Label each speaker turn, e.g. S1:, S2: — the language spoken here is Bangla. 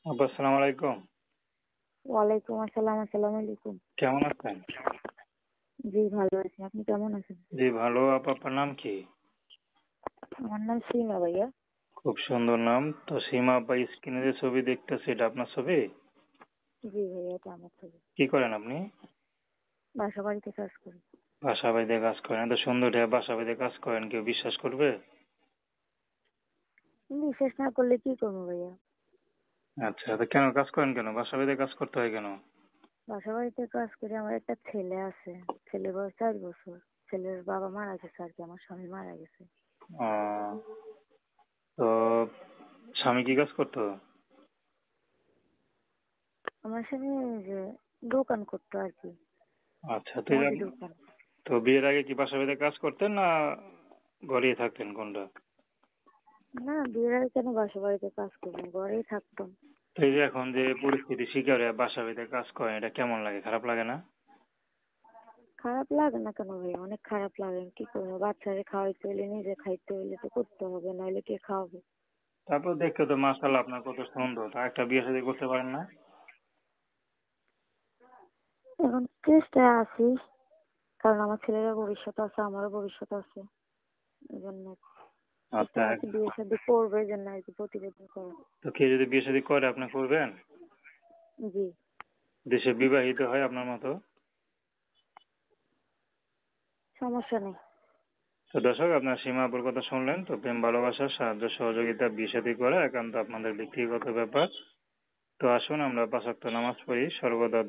S1: আপা আসসালামু আলাইকুম।
S2: ওয়ালাইকুম আসসালাম। আসসালামু আলাইকুম।
S1: কেমন আছেন?
S2: জি ভালো আছি। আপনি কেমন আছেন?
S1: জি ভালো। আপনার নাম কি?
S2: আমার নাম সীমা ভাইয়া।
S1: খুব সুন্দর নাম। তো সীমা আপা স্ক্রিনে যে ছবি দেখতেছি এটা আপনার ছবি?
S2: জি ভাইয়া, এটা আমার ছবি।
S1: কি করেন আপনি?
S2: বাসা বাড়িতে কাজ করি।
S1: বাসা বাড়িতে কাজ করেন? এত সুন্দর ঢের বাসা বাড়িতে কাজ করেন, কেউ বিশ্বাস করবে?
S2: বিশ্বাস না করলে কি করবো ভাইয়া?
S1: আচ্ছা, তো কেন কাজ করেন কেন? বাসা বাড়িতে কাজ করতে হয় কেন?
S2: বাসা বাড়িতে কাজ করি, আমার একটা ছেলে আছে। ছেলে বয়স 4 বছর। ছেলের বাবা মারা গেছে আর কি, আমার স্বামী মারা গেছে।
S1: আহ, তো স্বামী কি কাজ করতো?
S2: আমার স্বামী ওই যে দোকান করতো আর কি,
S1: আচ্ছা,
S2: মুদি দোকান।
S1: তো বিয়ের আগে কি বাসা বাড়িতে কাজ করতেন না ঘরেই থাকতেন কোনটা?
S2: না, বিয়ের আগে কেন বাসা বাড়িতে কাজ করবো, ঘরেই থাকতাম।
S1: তো এই যে এখন যে পরিস্থিতি শিকারে বাসা বাড়িতে কাজ করেন, এটা কেমন লাগে? খারাপ লাগে না?
S2: খারাপ লাগে না কেন ভাইয়া? অনেক খারাপ লাগে। কি করবো, বাচ্চারে খাওয়াইতে হইলে নিজে খাইতে হইলে তো করতে হবে, নাহলে কে খাওয়াবে?
S1: তারপর দেখতে তো মাশাআল্লাহ আপনার কত সুন্দর, তা একটা বিয়ে শাদী করতে পারেন না?
S2: এখন চেষ্টায় আছি, কারণ আমার ছেলেরও ভবিষ্যৎ আছে, আমারও ভবিষ্যৎ আছে। এই জন্য
S1: আচ্ছা,
S2: চেষ্টায় আছি, বিয়ে শাদী করবো, এই জন্য আর কি প্রতিবেদন করা।
S1: তো কে যদি বিয়ে শাদী করে আপনি করবেন?
S2: জি,
S1: দেশে বিবাহিত হয় আপনার মতো?
S2: সমস্যা নেই।
S1: তো দর্শক, আপনার সীমা আপুর কথা শুনলেন। তো প্রেম ভালোবাসা সাহায্য সহযোগিতা বিয়ে শাদী করা একান্ত আপনাদের ব্যক্তিগত ব্যাপার। তো আসুন আমরা 5 ওয়াক্ত নামাজ পড়ি সর্বদা।